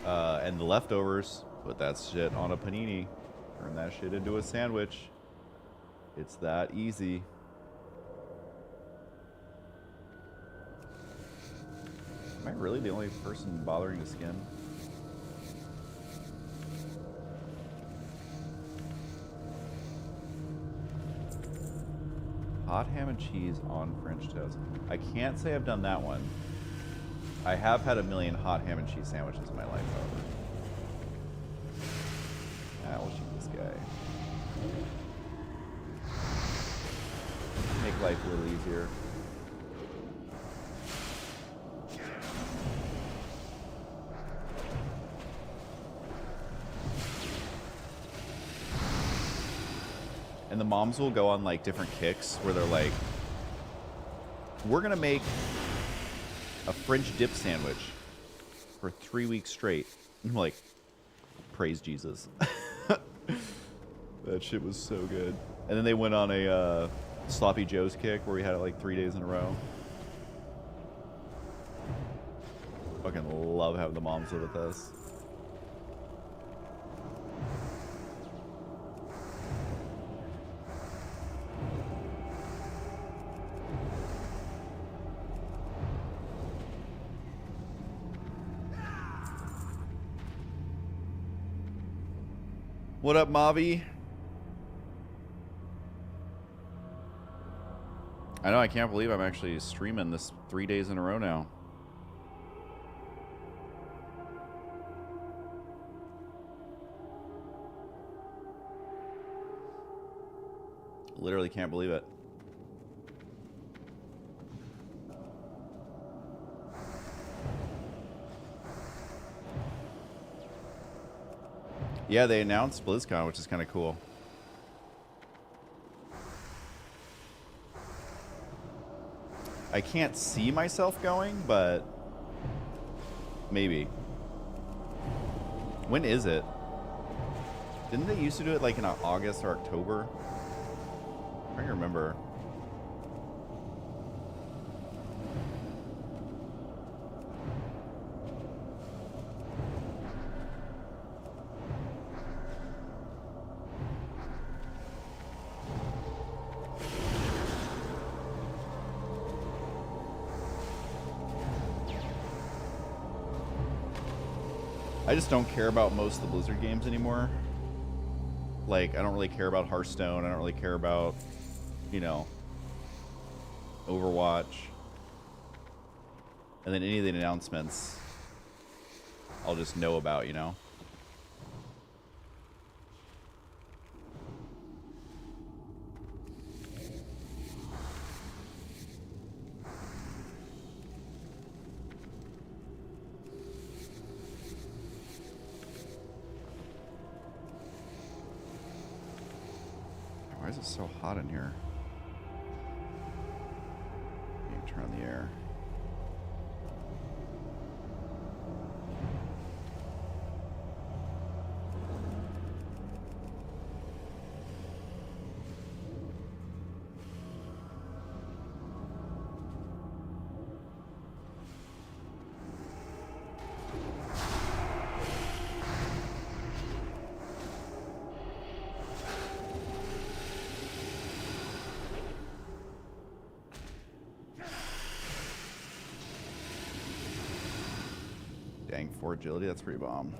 And the leftovers, put that shit on a panini. Turn that shit into a sandwich. It's that easy. Am I really the only person bothering to skin? Hot ham and cheese on French toast. I can't say I've done that one. I have had a million hot ham and cheese sandwiches in my life, however. We'll shoot this guy. Make life a little easier. And the moms will go on like different kicks where they're like, we're gonna make a French dip sandwich for 3 weeks straight. I'm like, praise Jesus. That shit was so good. And then they went on a Sloppy Joe's kick where we had it like 3 days in a row. Fucking love having the moms live with us. What up, Mavi? I know, I can't believe I'm actually streaming this 3 days in a row now. Literally can't believe it. Yeah, they announced BlizzCon, which is kind of cool. I can't see myself going, but maybe. When is it? Didn't they used to do it like in August or October? I can't remember. I just don't care about most of the Blizzard games anymore. Like, I don't really care about Hearthstone. I don't really care about, you know, Overwatch. And then any of the announcements, I'll just know about, you know? Why is it so hot in here? Turn on the air. Dang, 4 agility, that's pretty bomb.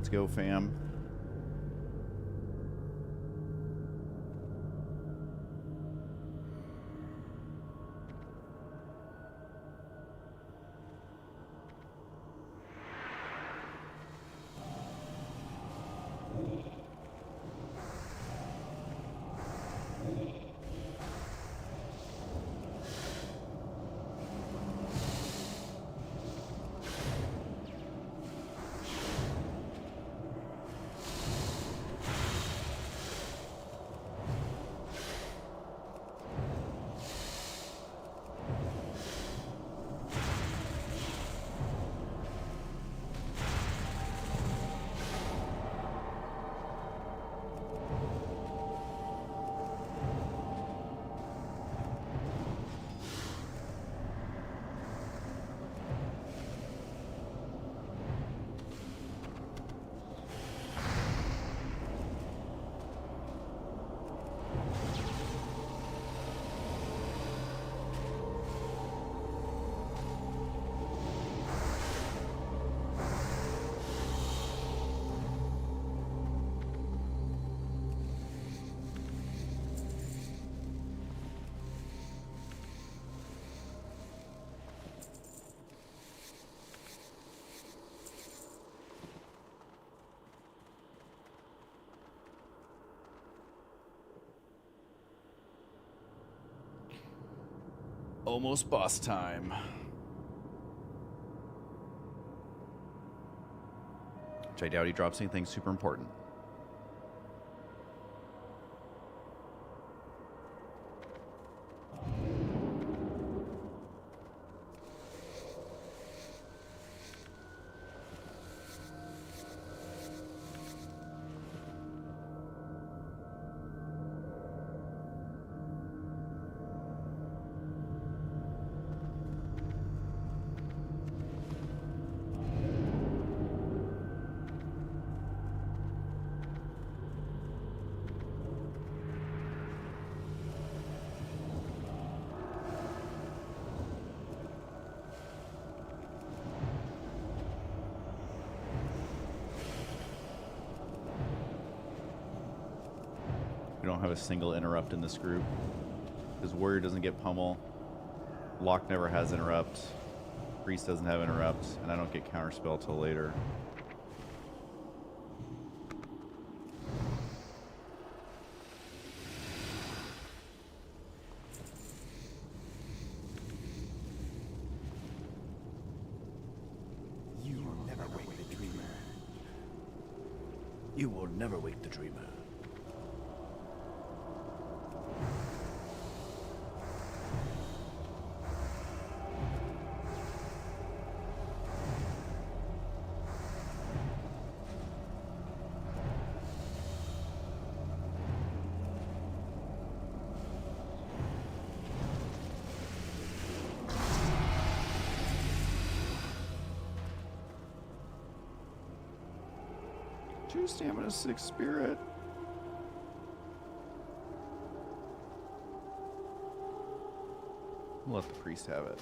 Let's go, fam. Almost boss time. Which I doubt he drops anything super important. We don't have a single interrupt in this group. Because Warrior doesn't get pummel. Locke never has interrupt. Priest doesn't have interrupt. And I don't get counterspell till later. You will never wake the dreamer. You will never wake the dreamer. Two stamina, 6 spirit. We'll let the priest have it.